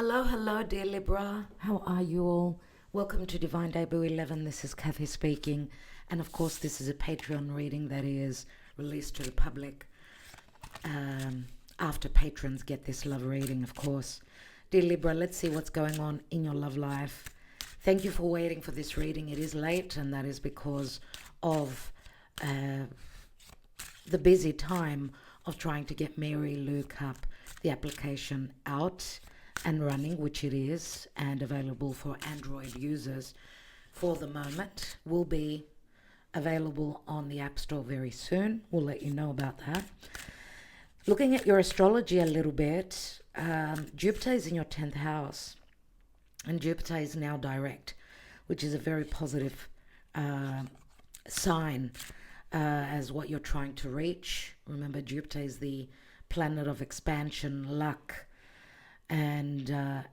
Hello, dear Libra. How are you all? Welcome to Divine Debut 11. This is Kathy speaking. And of course, this is a Patreon reading that is released to the public after patrons get this love reading, of course. Dear Libra, let's see what's going on in your love life. Thank you for waiting for this reading. It is late, and that is because of the busy time of trying to get Mary Luke up the application out and running, which it is, and available for Android users for the moment. Will be available on the App Store very soon. We'll let you know about that. Looking at your astrology a little bit, Jupiter is in your 10th house, and Jupiter is now direct, which is a very positive sign as what you're trying to reach. Remember, Jupiter is the planet of expansion, luck, and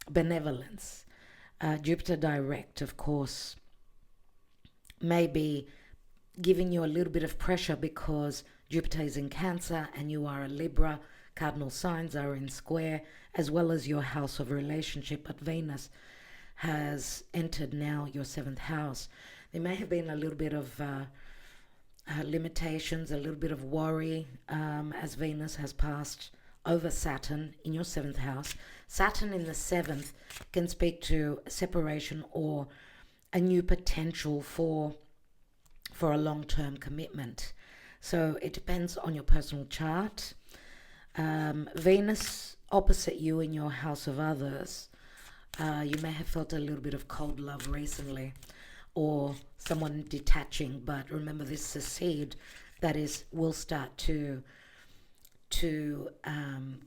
benevolence. Jupiter direct, of course, may be giving you a little bit of pressure because Jupiter is in Cancer and you are a Libra. Cardinal signs are in square, as well as your house of relationship. But Venus has entered now your 7th house. There may have been a little bit of limitations, a little bit of worry as Venus has passed over Saturn in your 7th house. Saturn in the 7th can speak to separation or a new potential for a long-term commitment. So it depends on your personal chart. Venus opposite you in your house of others. You may have felt a little bit of cold love recently, or someone detaching, but remember, this is a seed that will start to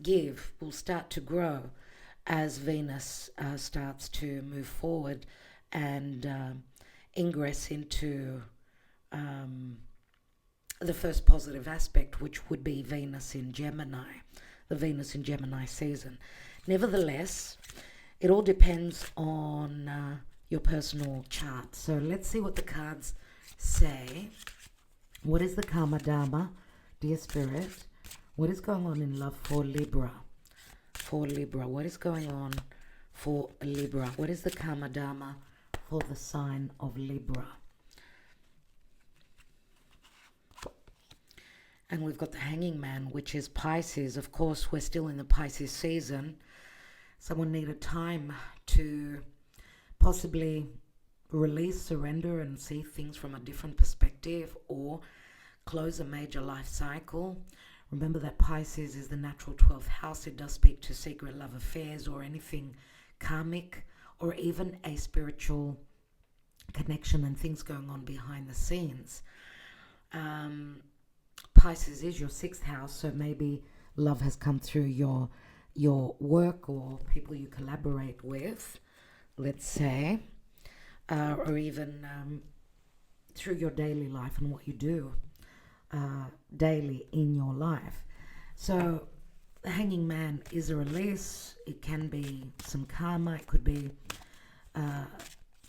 give, will start to grow as Venus starts to move forward and ingress into the first positive aspect, which would be Venus in Gemini, the Venus in Gemini season. Nevertheless, it all depends on your personal chart. So let's see what the cards say. What is the Karma Dharma, dear Spirit? What is going on in love for Libra? For Libra, what is going on for Libra? What is the Karma Dharma for the sign of Libra? And we've got the Hanging Man, which is Pisces. Of course, we're still in the Pisces season. Someone needed time to possibly release, surrender, and see things from a different perspective, or close a major life cycle. Remember that Pisces is the natural 12th house. It does speak to secret love affairs or anything karmic, or even a spiritual connection and things going on behind the scenes. Pisces is your 6th house, so maybe love has come through your work or people you collaborate with, let's say, or even through your daily life and what you do daily in your life. So the Hanging Man is a release. It can be some karma. It could be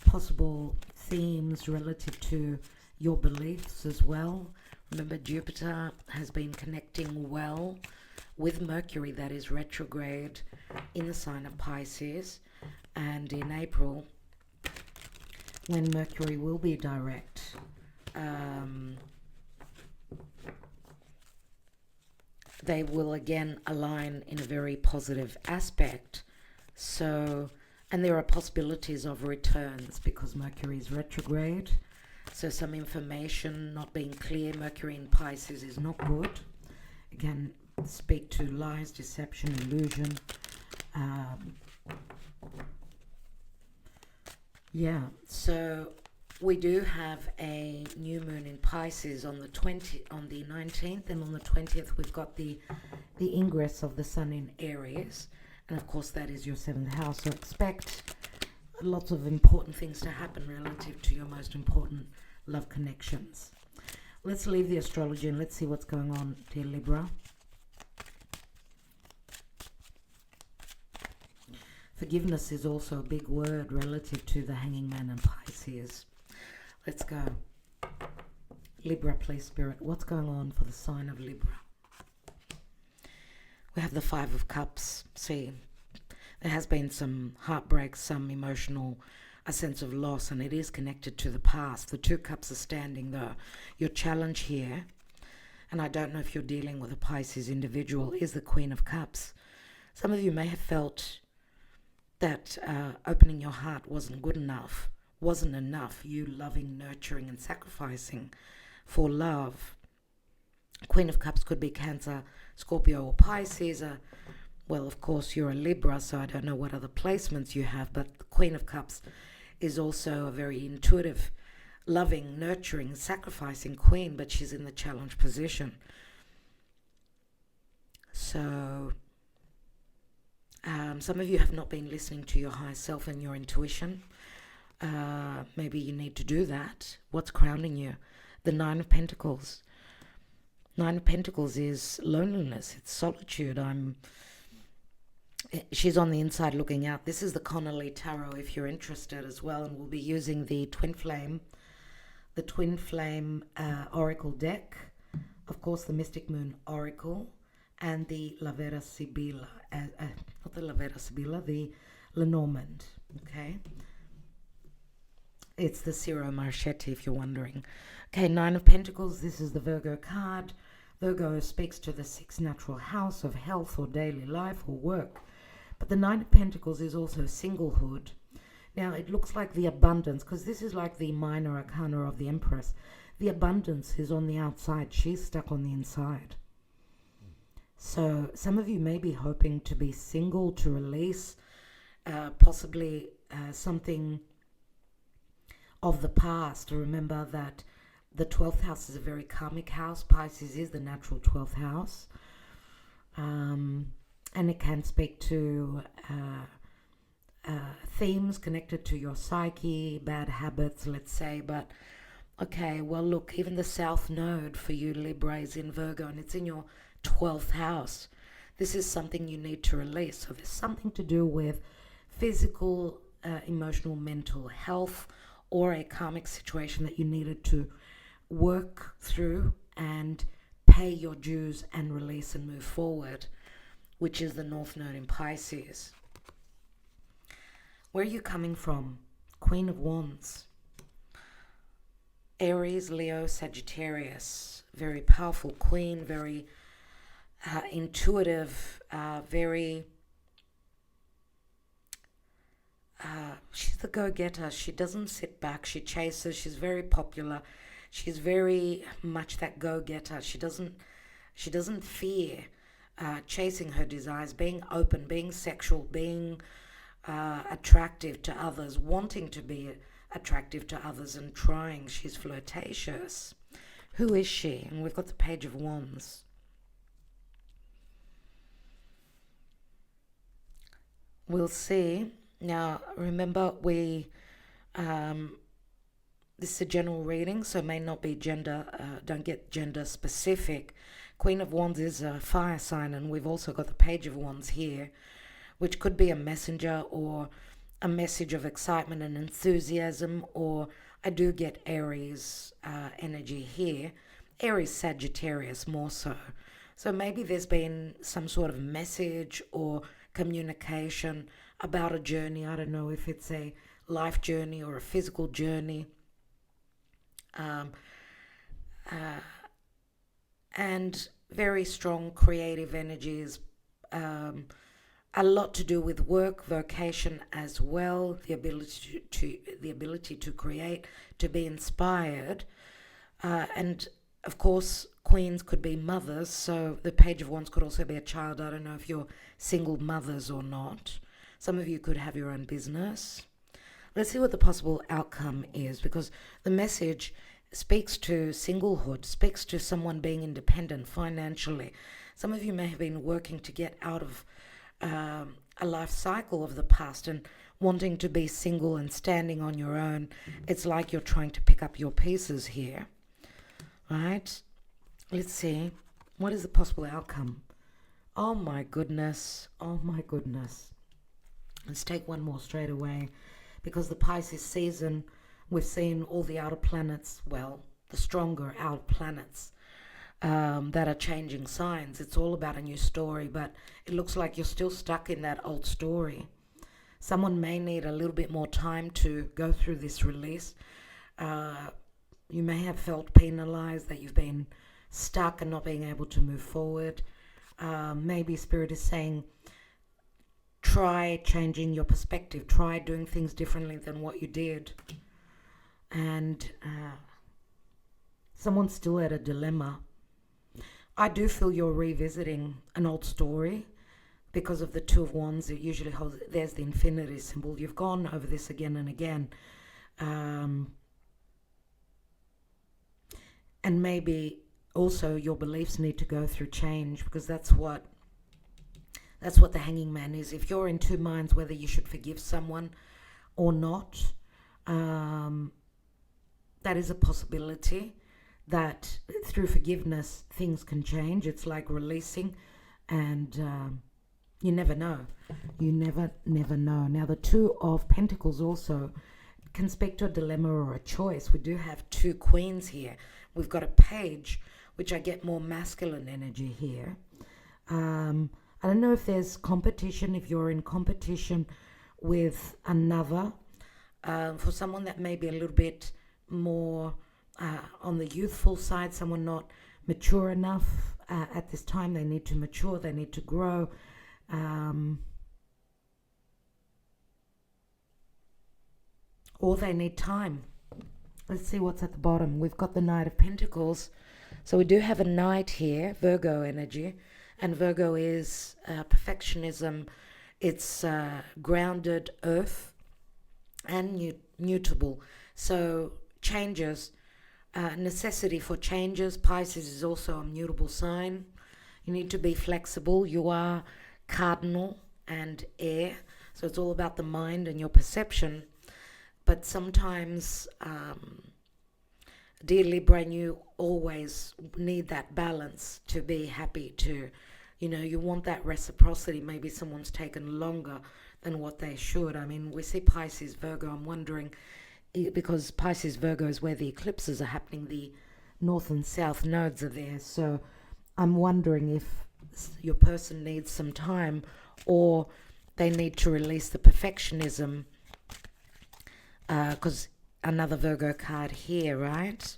possible themes relative to your beliefs as well. Remember, Jupiter has been connecting well with Mercury, that is retrograde in the sign of Pisces. And in April, when Mercury will be direct, they will again align in a very positive aspect. So, and there are possibilities of returns because Mercury is retrograde. So some information not being clear. Mercury in Pisces is not good. It can speak to lies, deception, illusion. So we do have a new moon in Pisces on the 19th, and on the 20th we've got the ingress of the sun in Aries, and of course that is your 7th house. So expect lots of important things to happen relative to your most important love connections. Let's leave the astrology and let's see what's going on, dear Libra. Forgiveness is also a big word relative to the Hanging Man and Pisces. Let's go. Libra, please, Spirit. What's going on for the sign of Libra? We have the 5 of Cups. See, There has been some heartbreak, some emotional, a sense of loss, and it is connected to the past. The two cups are standing though. Your challenge here, and I don't know if you're dealing with a Pisces individual, is the Queen of Cups. Some of you may have felt that opening your heart wasn't good enough, wasn't enough. You loving, nurturing, and sacrificing for love. Queen of Cups could be Cancer, Scorpio, or Pisces. Well, of course, you're a Libra, so I don't know what other placements you have, but the Queen of Cups is also a very intuitive, loving, nurturing, sacrificing queen, but she's in the challenge position. So, some of you have not been listening to your higher self and your intuition. Maybe you need to do that. What's crowning you? The Nine of Pentacles. Nine of Pentacles is loneliness. It's solitude. She's on the inside looking out. This is the Connolly Tarot if you're interested as well. And we'll be using the Twin Flame Oracle deck. Of course, the Mystic Moon Oracle. And the La Vera Sibilla. Not the La Vera Sibilla, the Lenormand. Okay. It's the Ciro Marchetti if you're wondering. Okay, Nine of Pentacles. This is the Virgo card. Virgo speaks to the sixth natural house of health or daily life or work. But the Nine of Pentacles is also singlehood. Now, it looks like the abundance, because this is like the minor arcana of the Empress. The abundance is on the outside. She's stuck on the inside. So some of you may be hoping to be single, to release possibly something of the past. Remember that the 12th house is a very karmic house. Pisces is the natural 12th house. And it can speak to themes connected to your psyche, bad habits, let's say. But, okay, well, look, even the South Node for you, Libra, is in Virgo, and it's in your 12th house. This is something you need to release. So there's something to do with physical, emotional, mental health, or a karmic situation that you needed to work through and pay your dues and release and move forward, which is the North Node in Pisces. Where are you coming from? Queen of Wands. Aries, Leo, Sagittarius. Very powerful queen, very intuitive, very... she's the go-getter. She doesn't sit back. She chases. She's very popular. She's very much that go-getter. She doesn't fear chasing her desires, being open, being sexual, being attractive to others, wanting to be attractive to others and trying. She's flirtatious. Who is she? And we've got the Page of Wands. We'll see. Now, remember, this is a general reading, so it may not be gender, don't get gender specific. Queen of Wands is a fire sign, and we've also got the Page of Wands here, which could be a messenger or a message of excitement and enthusiasm, or I do get Aries energy here. Aries, Sagittarius more so. So maybe there's been some sort of message or communication about a journey. I don't know if it's a life journey or a physical journey. And very strong creative energies. A lot to do with work, vocation as well, the ability to create, to be inspired, and of course, queens could be mothers. So the Page of Wands could also be a child. I don't know if you're single mothers or not. Some of you could have your own business. Let's see what the possible outcome is, because the message speaks to singlehood, speaks to someone being independent financially. Some of you may have been working to get out of a life cycle of the past and wanting to be single and standing on your own. It's like you're trying to pick up your pieces here, right? Let's see. What is the possible outcome? Oh my goodness. Oh my goodness. Let's take one more straight away, because the Pisces season, we've seen all the outer planets, well, the stronger outer planets that are changing signs. It's all about a new story, but it looks like you're still stuck in that old story. Someone may need a little bit more time to go through this release. You may have felt penalized, that you've been stuck and not being able to move forward. Maybe Spirit is saying, try changing your perspective. Try doing things differently than what you did. And someone's still at a dilemma. I do feel you're revisiting an old story. Because of the Two of Wands, it usually holds, there's the infinity symbol. You've gone over this again and again. And maybe also your beliefs need to go through change, because that's what the Hanging Man is. If you're in two minds whether you should forgive someone or not, that is a possibility, that through forgiveness things can change. It's like releasing, and you never know. You never know. Now, the Two of Pentacles also can speak to a dilemma or a choice. We do have two queens here. We've got a page, which I get more masculine energy here. I don't know if there's competition, if you're in competition with another. For someone that may be a little bit more on the youthful side, someone not mature enough at this time. They need to mature, they need to grow. Or they need time. Let's see what's at the bottom. We've got the Knight of Pentacles. So we do have a Knight here, Virgo energy. And Virgo is perfectionism. It's grounded earth and mutable. So changes, necessity for changes. Pisces is also a mutable sign. You need to be flexible. You are cardinal and air, so it's all about the mind and your perception. But sometimes, dear Libra, you always need that balance to be happy, to, you want that reciprocity. Maybe someone's taken longer than what they should. I mean, we see Pisces, Virgo. I'm wondering, because Pisces, Virgo is where the eclipses are happening, the north and south nodes are there. So I'm wondering if your person needs some time, or they need to release the perfectionism, because another Virgo card here, right?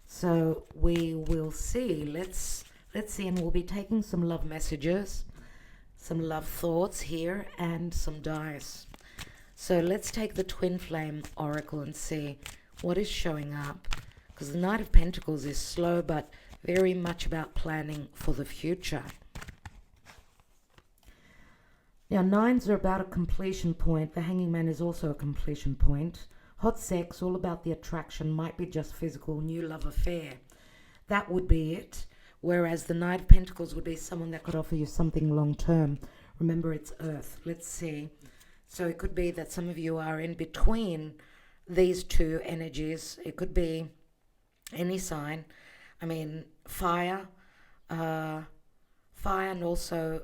So we will see. Let's see, and we'll be taking some love messages, some love thoughts here, and some dice. So let's take the Twin Flame Oracle and see what is showing up, because the Knight of Pentacles is slow but very much about planning for the future. Now, nines are about a completion point. The Hanging Man is also a completion point. Hot sex, all about the attraction, might be just physical, new love affair. That would be it. Whereas the Knight of Pentacles would be someone that could offer you something long term. Remember, it's Earth. Let's see. So it could be that some of you are in between these two energies. It could be any sign. I mean, fire and also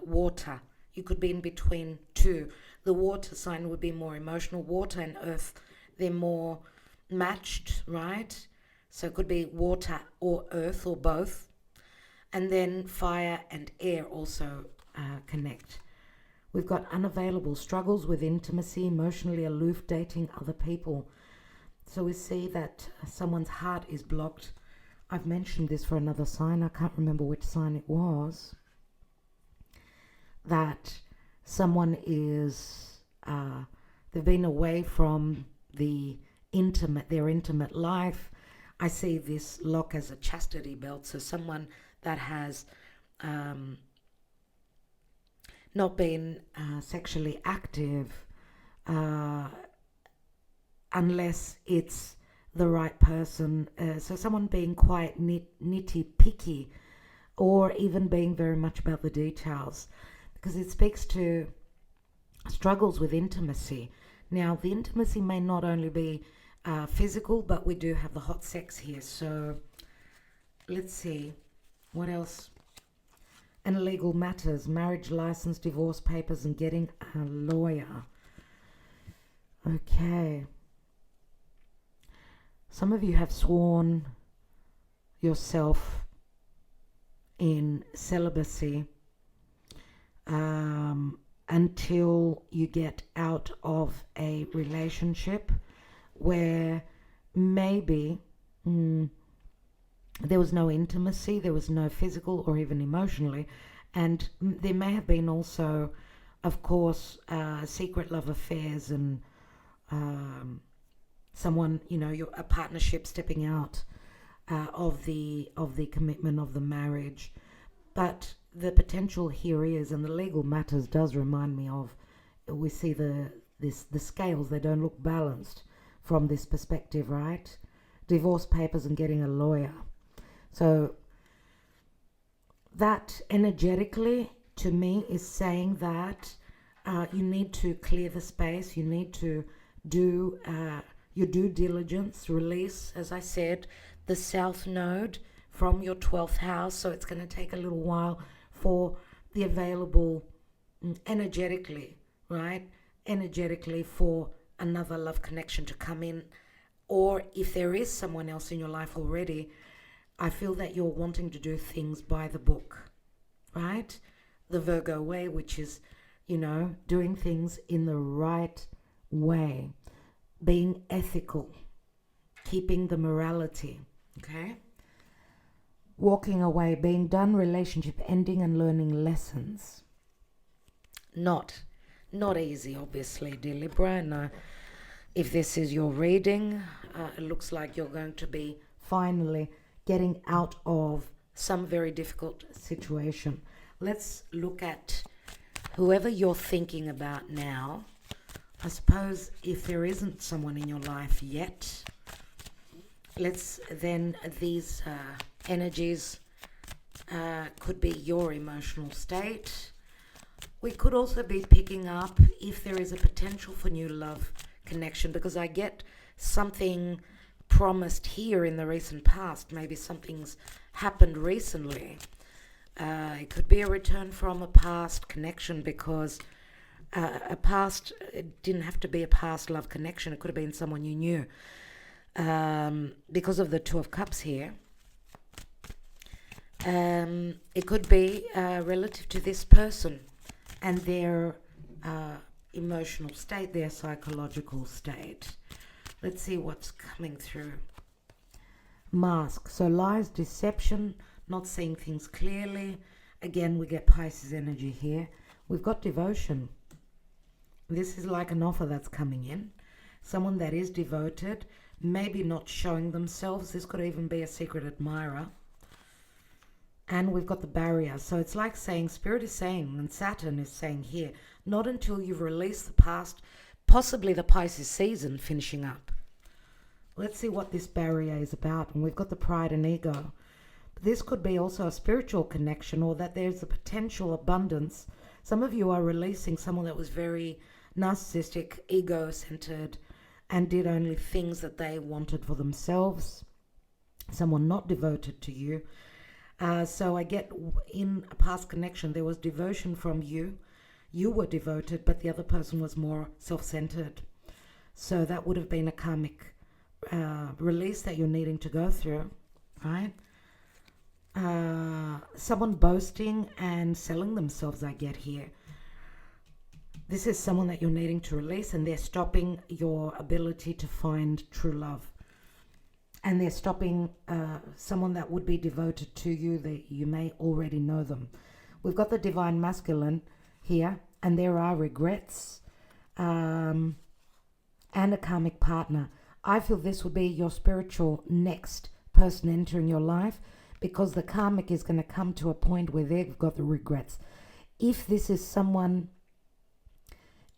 water. You could be in between two. The water sign would be more emotional. Water and earth, they're more matched, right? So it could be water or earth or both. And then fire and air also connect. We've got unavailable, struggles with intimacy, emotionally aloof, dating other people. So we see that someone's heart is blocked. I've mentioned this for another sign. I can't remember which sign it was. That someone is, they've been away from their intimate life. I see this lock as a chastity belt. So someone that has not been sexually active unless it's the right person. So someone being quite nitty-picky, or even being very much about the details, because it speaks to struggles with intimacy. Now, the intimacy may not only be physical, but we do have the hot sex here. So let's see what else. And legal matters, marriage license, divorce papers, and getting a lawyer. Okay. Some of you have sworn yourself in celibacy, until you get out of a relationship where maybe there was no intimacy, there was no physical or even emotionally, and there may have been also, of course, secret love affairs and someone, a partnership stepping out of the commitment of the marriage. But the potential here is, and the legal matters does remind me of, we see the scales, they don't look balanced from this perspective, right? Divorce papers and getting a lawyer. So that energetically to me is saying that you need to clear the space, you need to do your due diligence, release, as I said, the South Node from your 12th house. So it's going to take a little while for the available energetically, right? Energetically for another love connection to come in. Or if there is someone else in your life already, I feel that you're wanting to do things by the book, right? The Virgo way, which is, doing things in the right way, being ethical, keeping the morality, okay? Walking away, being done, relationship ending, and learning lessons. Not easy, obviously, dear Libra. And if this is your reading, it looks like you're going to be finally getting out of some very difficult situation. Let's look at whoever you're thinking about now. I suppose if there isn't someone in your life yet, let's then, these energies could be your emotional state. We could also be picking up if there is a potential for new love connection, because I get something promised here in the recent past. Maybe something's happened recently. It could be a return from a past connection, because it didn't have to be a past love connection. It could have been someone you knew. Because of the Two of Cups here, it could be relative to this person and their emotional state, their psychological state. Let's see what's coming through. Mask. So lies, deception, not seeing things clearly. Again, we get Pisces energy here. We've got devotion. This is like an offer that's coming in. Someone that is devoted, maybe not showing themselves. This could even be a secret admirer. And we've got the barrier. So it's like saying, Spirit is saying, and Saturn is saying here, not until you've released the past, possibly the Pisces season finishing up. Let's see what this barrier is about. And we've got the pride and ego. This could be also a spiritual connection, or that there's a potential abundance. Some of you are releasing someone that was very narcissistic, ego-centered, and did only things that they wanted for themselves. Someone not devoted to you. So I get in a past connection, there was devotion from you. You were devoted, but the other person was more self-centered. So that would have been a karmic release that you're needing to go through, right? Someone boasting and selling themselves, I get here. This is someone that you're needing to release, and they're stopping your ability to find true love. And they're stopping someone that would be devoted to you, that you may already know them. We've got the divine masculine here, and there are regrets and a karmic partner. I feel this would be your spiritual next person entering your life, because the karmic is going to come to a point where they've got the regrets. If this is someone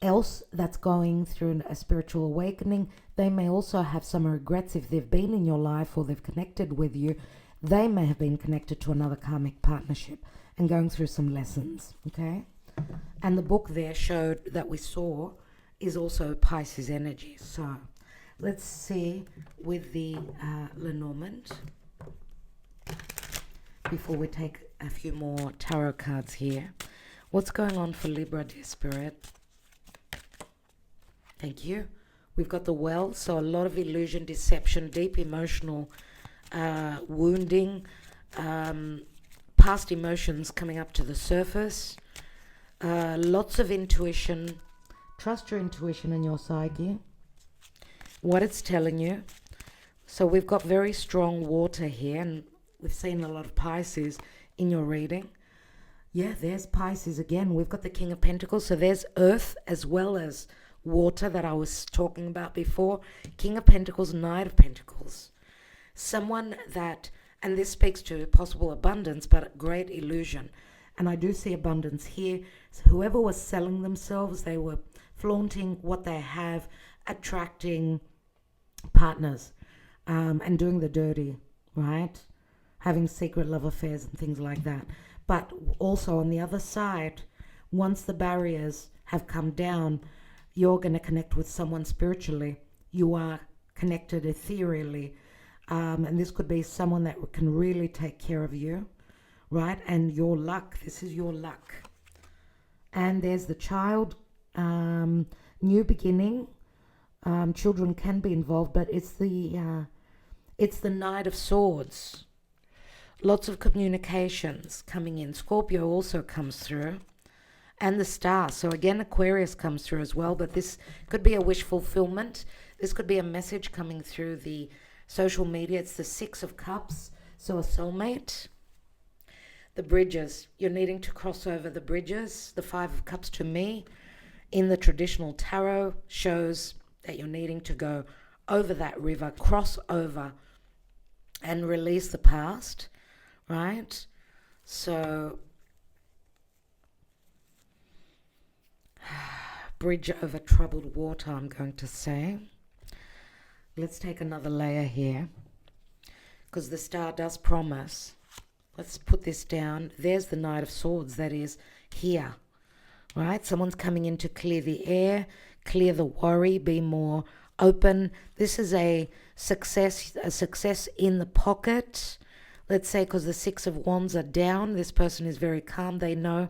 else that's going through a spiritual awakening, they may also have some regrets. If they've been in your life or they've connected with you, they may have been connected to another karmic partnership and going through some lessons, okay? And the book there showed that we saw is also Pisces energy. So let's see with the Lenormand, before we take a few more tarot cards here. What's going on for Libra, dear Spirit? Thank you. We've got the Well, so a lot of illusion, deception, deep emotional wounding, past emotions coming up to the surface. Lots of intuition. Trust your intuition and your psyche. What it's telling you. So we've got very strong water here, and we've seen a lot of Pisces in your reading. Yeah, there's Pisces again. We've got the King of Pentacles. So there's earth as well as water that I was talking about before. King of Pentacles, Knight of Pentacles. Someone that, and this speaks to possible abundance, but great illusion. And I do see abundance here. So whoever was selling themselves, they were flaunting what they have, attracting partners, and doing the dirty, right? Having secret love affairs and things like that. But also on the other side, once the barriers have come down, you're going to connect with someone spiritually. You are connected ethereally. And this could be someone that can really take care of you, right? And your luck. This is your luck. And there's the child, new beginning. Children can be involved, but it's the Knight of Swords. Lots of communications coming in. Scorpio also comes through. And the Star. So again, Aquarius comes through as well, but this could be a wish fulfillment. This could be a message coming through the social media. It's the Six of Cups. So a soulmate. The bridges. You're needing to cross over the bridges. The Five of Cups to me in the traditional tarot shows that you're needing to go over that river, cross over and release the past, right? So bridge over troubled water, I'm going to say. Let's take another layer here, because the Star does promise. Let's put this down. There's the Knight of Swords, that is here, right? Someone's coming in to clear the air, clear the worry, be more open. This is a success in the pocket. Let's say because the Six of Wands are down, this person is very calm. They know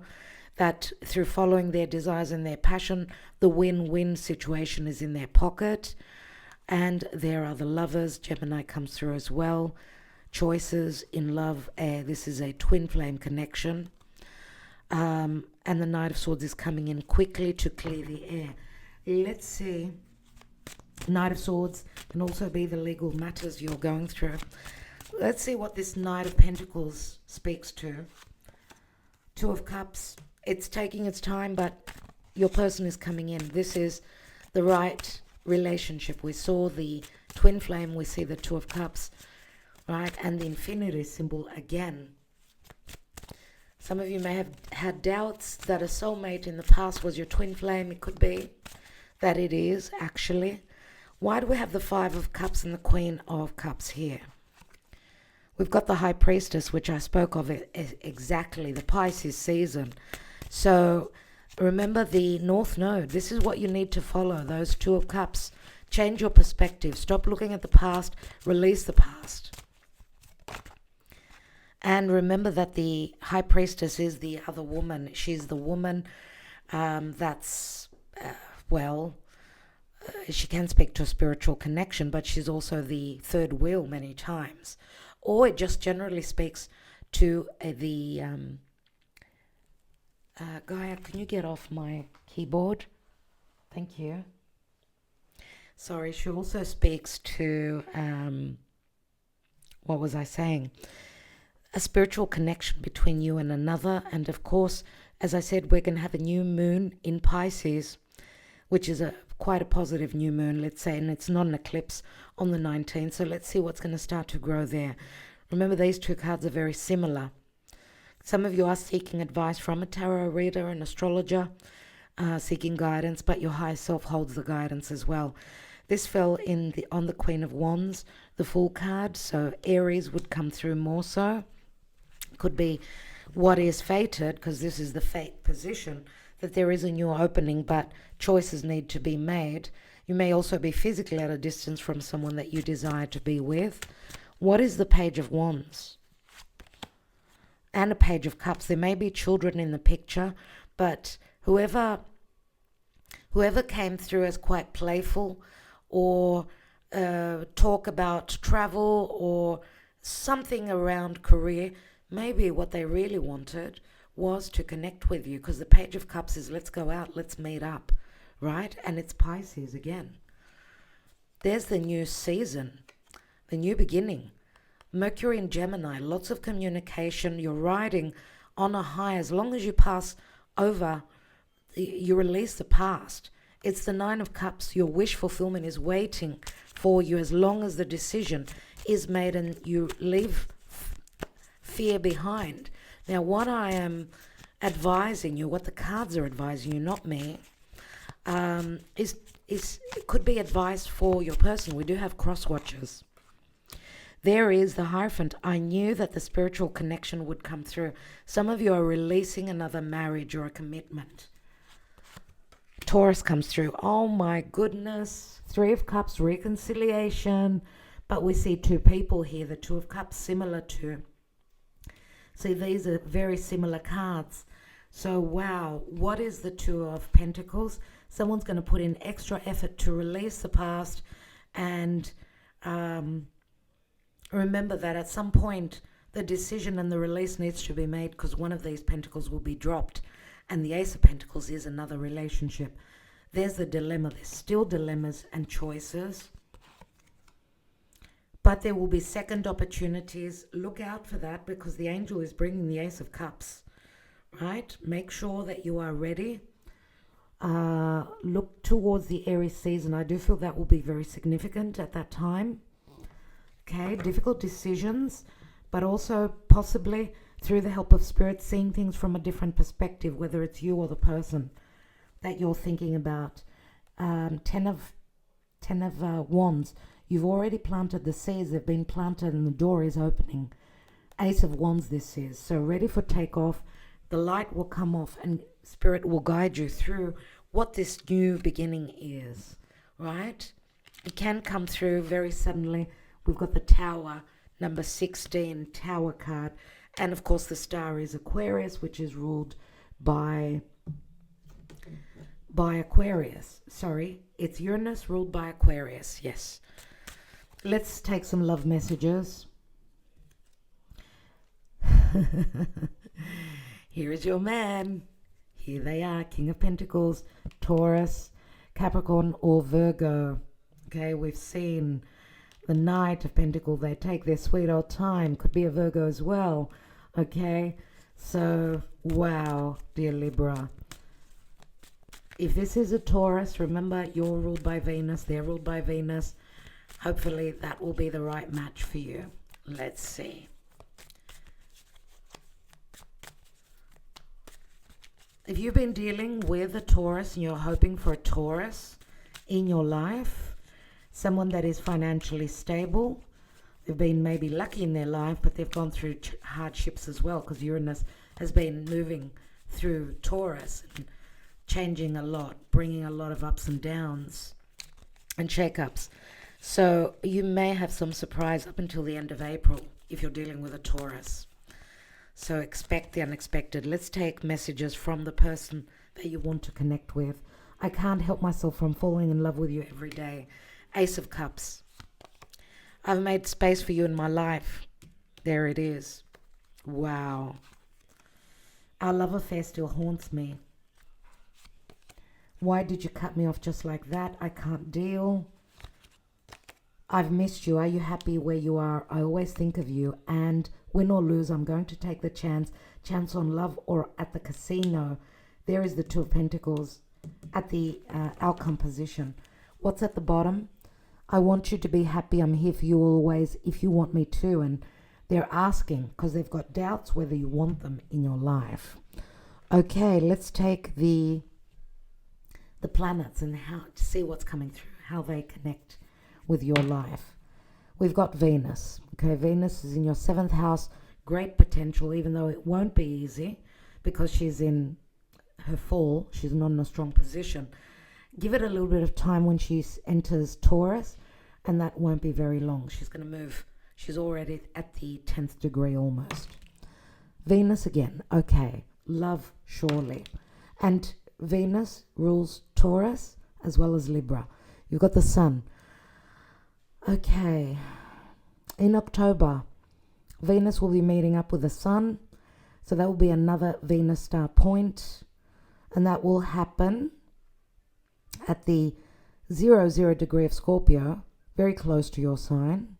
that through following their desires and their passion, the win-win situation is in their pocket. And there are the Lovers. Gemini comes through as well. Choices in love, air. This is a twin flame connection. And the Knight of Swords is coming in quickly to clear the air. Let's see. Knight of Swords can also be the legal matters you're going through. Let's see what this Knight of Pentacles speaks to. Two of Cups. It's taking its time, but your person is coming in. This is the right relationship. We saw the twin flame. We see the Two of Cups, right? And the infinity symbol again. Some of you may have had doubts that a soulmate in the past was your twin flame. It could be that it is, actually. Why do we have the Five of Cups and the Queen of Cups here? We've got the High Priestess, which I spoke of exactly, the Pisces season. So remember the North Node. This is what you need to follow, those Two of Cups. Change your perspective. Stop looking at the past. Release the past. And remember that the High Priestess is the other woman. She's the woman that's, she can speak to a spiritual connection, but she's also the third wheel many times. Or it just generally speaks to the... Gaia, can you get off my keyboard? Thank you. Sorry, she also speaks to... what was I saying? A spiritual connection between you and another. And of course, as I said, we're going to have a new moon in Pisces, which is quite a positive new moon, let's say, and it's not an eclipse on the 19th. So let's see what's going to start to grow there. Remember, these two cards are very similar. Some of you are seeking advice from a tarot reader, an astrologer, seeking guidance, but your higher self holds the guidance as well. This fell on the Queen of Wands, the Fool card, so Aries would come through more so. Could be what is fated, because this is the fate position, that there is a new opening, but choices need to be made. You may also be physically at a distance from someone that you desire to be with. What is the Page of Wands? And a Page of Cups. There may be children in the picture, but whoever came through as quite playful, or talk about travel or something around career, maybe what they really wanted was to connect with you, because the Page of Cups is let's go out, let's meet up, right? And it's Pisces again. There's the new season, the new beginning. Mercury in Gemini, lots of communication. You're riding on a high. As long as you pass over, you release the past. It's the Nine of Cups. Your wish fulfillment is waiting for you as long as the decision is made and you leave fear behind. Now, what I am advising you, what the cards are advising you, not me, is it could be advice for your person. We do have cross watchers. There is the Hierophant. I knew that the spiritual connection would come through. Some of you are releasing another marriage or a commitment. Taurus comes through. Oh my goodness. Three of Cups, reconciliation. But we see two people here. The Two of Cups, similar to. See, these are very similar cards. So, wow. What is the Two of Pentacles? Someone's going to put in extra effort to release the past and remember that at some point the decision and the release needs to be made, because one of these pentacles will be dropped, and the Ace of Pentacles is another relationship. There's the dilemma. There's still dilemmas and choices, but there will be second opportunities. Look out for that, because the angel is bringing the Ace of Cups, right? Make sure that you are ready. Look towards the Aries season. I do feel that will be very significant at that time. Okay, difficult decisions, but also possibly through the help of spirit, seeing things from a different perspective, whether it's you or the person that you're thinking about. Ten of Wands. You've already planted the seeds. They've been planted and the door is opening. Ace of Wands this is. So ready for takeoff. The light will come off and spirit will guide you through what this new beginning is, right? It can come through very suddenly. We've got the Tower, number 16, Tower card. And of course the star is Aquarius, which is ruled by Aquarius. Sorry, it's Uranus ruled by Aquarius, yes. Let's take some love messages. Here is your man. Here they are, King of Pentacles, Taurus, Capricorn or Virgo. Okay, we've seen the Knight of Pentacles. They take their sweet old time. Could be a Virgo as well. Okay, so wow, dear Libra. If this is a Taurus, remember you're ruled by Venus, they're ruled by Venus. Hopefully that will be the right match for you. Let's see. If you've been dealing with a Taurus and you're hoping for a Taurus in your life, someone that is financially stable, they've been maybe lucky in their life, but they've gone through hardships as well, because Uranus has been moving through Taurus and changing a lot, bringing a lot of ups and downs and shake-ups. So you may have some surprise up until the end of April if you're dealing with a Taurus. So expect the unexpected. Let's take messages from the person that you want to connect with. I can't help myself from falling in love with you every day. Ace of Cups. I've made space for you in my life. There it is. Wow. Our love affair still haunts me. Why did you cut me off just like that? I can't deal. I've missed you. Are you happy where you are? I always think of you. And win or lose, I'm going to take the chance on love or at the casino. There is the Two of Pentacles at the outcome position. What's at the bottom? I want you to be happy. I'm here for you always if you want me to. And they're asking because they've got doubts whether you want them in your life. Okay, let's take the planets and how to see what's coming through, how they connect with your life. We've got Venus. Okay, Venus is in your 7th house. Great potential, even though it won't be easy because she's in her fall. She's not in a strong position. Give it a little bit of time when she enters Taurus, and that won't be very long. She's going to move. She's already at the 10th degree almost. Venus again. Okay, love surely. And Venus rules Taurus as well as Libra. You've got the Sun. Okay, in October, Venus will be meeting up with the Sun. So that will be another Venus star point, and that will happen at the 00 degree of Scorpio, very close to your sign.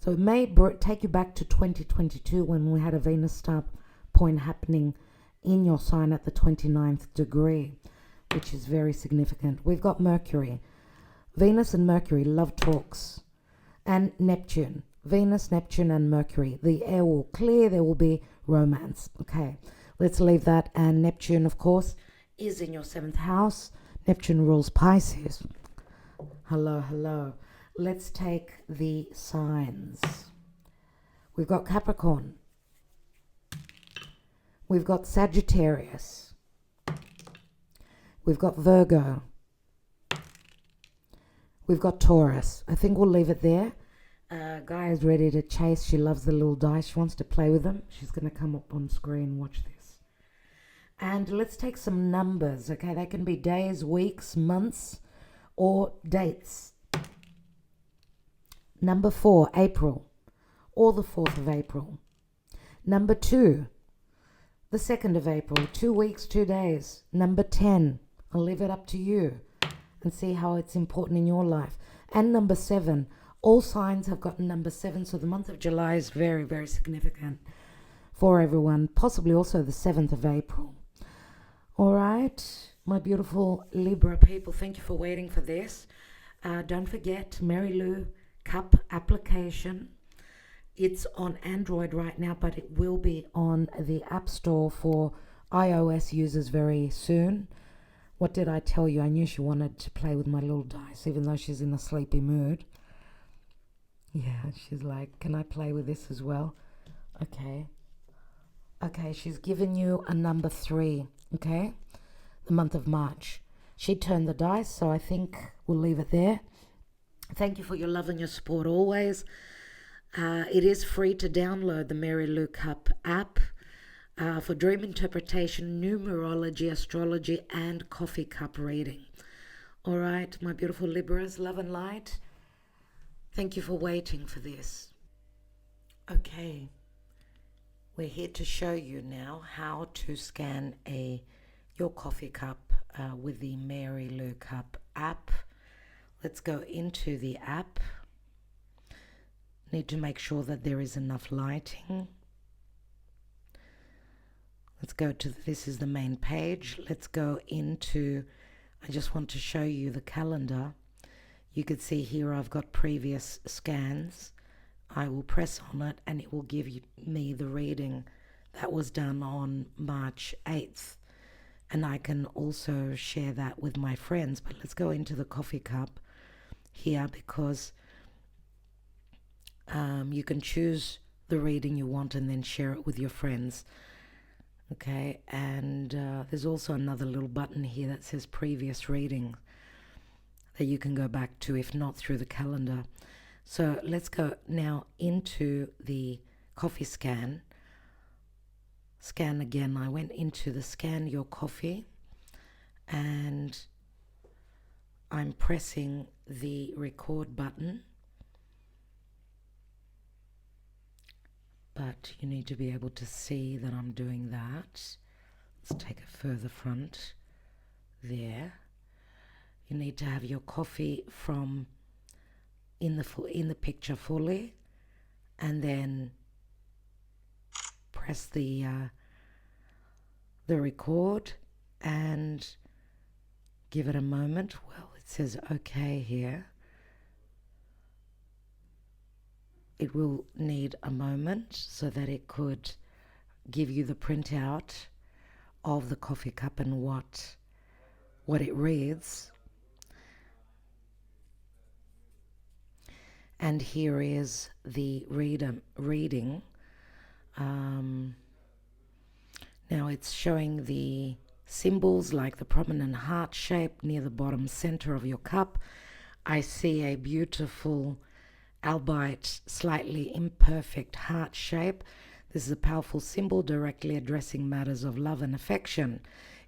So it may take you back to 2022 when we had a Venus star point happening in your sign at the 29th degree, which is very significant. We've got Mercury. Venus and Mercury, love talks. And Neptune. Venus, Neptune, and Mercury. The air will clear. There will be romance. Okay, let's leave that. And Neptune, of course, is in your 7th house. Neptune rules Pisces. Hello, hello. Let's take the signs. We've got Capricorn. We've got Sagittarius. We've got Virgo. We've got Taurus. I think we'll leave it there. Guy is ready to chase. She loves the little dice. She wants to play with them. She's going to come up on screen. Watch this. And let's take some numbers, okay? They can be days, weeks, months, or dates. Number 4, April, or the 4th of April. Number 2, the 2nd of April, 2 weeks, 2 days. Number 10, I'll leave it up to you and see how it's important in your life. And number 7, all signs have got number 7, so the month of July is very, very significant for everyone, possibly also the 7th of April. All right, my beautiful Libra people, thank you for waiting for this. Don't forget, Mary Lou Cup application. It's on Android right now, but it will be on the App Store for iOS users very soon. What did I tell you? I knew she wanted to play with my little dice, even though she's in a sleepy mood. Yeah, she's like, can I play with this as well? Okay. Okay, she's given you a number 3, okay? The month of March. She turned the dice, so I think we'll leave it there. Thank you for your love and your support always. It is free to download the Mary Lou Cup app for dream interpretation, numerology, astrology, and coffee cup reading. All right, my beautiful Libras, love and light. Thank you for waiting for this. Okay, we're here to show you now how to scan your coffee cup with the Mary Lou Cup app. Let's go into the app. Need to make sure that there is enough lighting. Let's go to, this is the main page. Let's go into, I just want to show you the calendar. You can see here I've got previous scans. I will press on it and it will give me the reading that was done on March 8th. And I can also share that with my friends. But let's go into the coffee cup here, because you can choose the reading you want and then share it with your friends. Okay, and there's also another little button here that says previous reading that you can go back to, if not through the calendar. So let's go now into the coffee scan. Scan again. I went into the scan your coffee and I'm pressing the record button, but you need to be able to see that I'm doing that. Let's take a further front there. You need to have your coffee from in the picture fully, and then press the record and give it a moment. Well, it says okay here. It will need a moment so that it could give you the printout of the coffee cup and what it reads. And here is the reading. Now it's showing the symbols like the prominent heart shape near the bottom center of your cup. I see a beautiful, albeit slightly imperfect heart shape. This is a powerful symbol directly addressing matters of love and affection.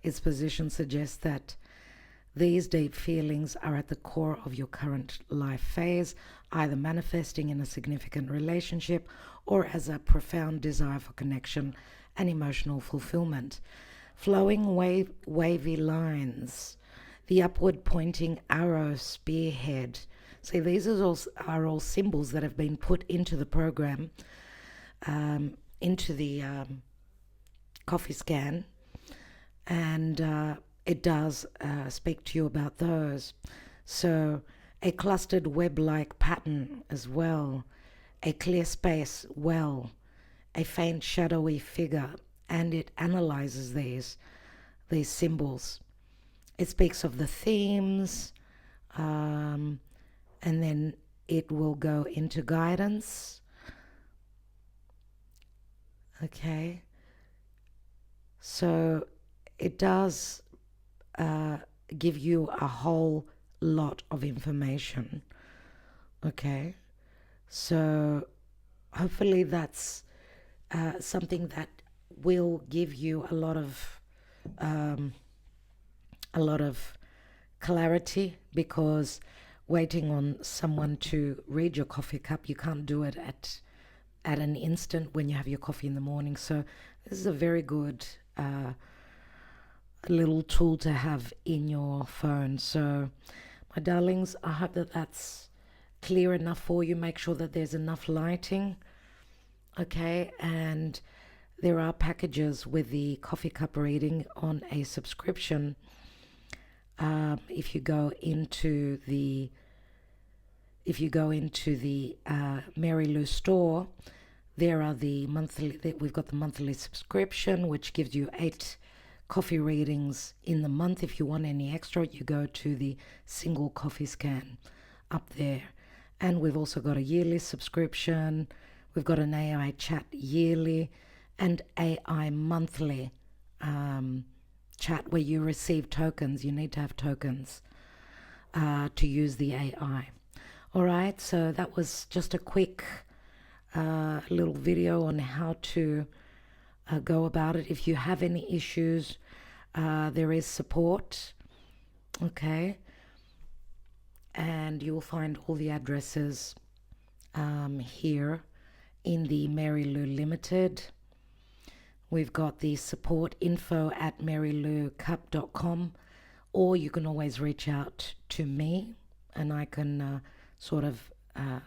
Its position suggests that these deep feelings are at the core of your current life phase, either manifesting in a significant relationship or as a profound desire for connection and emotional fulfillment. Flowing wavy lines, the upward pointing arrow spearhead. See, these are all symbols that have been put into the program, into the coffee scan, and it does speak to you about those. So a clustered web-like pattern as well, a clear space well, a faint shadowy figure, and it analyzes these symbols. It speaks of the themes, and then it will go into guidance. Okay, so it does give you a whole lot of information. Okay, so hopefully that's something that will give you a lot of clarity, because waiting on someone to read your coffee cup, you can't do it at an instant when you have your coffee in the morning. So this is a very good little tool to have in your phone. So my darlings, I hope that that's clear enough for you. Make sure that there's enough lighting. Okay, and there are packages with the coffee cup reading on a subscription. If you go into the Mary Lou store, there are we've got the monthly subscription, which gives you 8 coffee readings in the month. If you want any extra, you go to the single coffee scan up there. And we've also got a yearly subscription. We've got an AI chat yearly and AI monthly chat where you receive tokens. You need to have tokens to use the AI. All right, so that was just a quick little video on how to go about it. If you have any issues, there is support. Okay, and you will find all the addresses here in the Mary Lou Limited. We've got the support info at maryloucup.com, or you can always reach out to me and I can sort of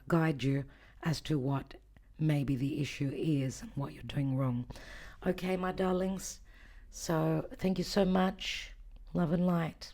guide you as to what maybe the issue is and what you're doing wrong. Okay, my darlings, so thank you so much. Love and light.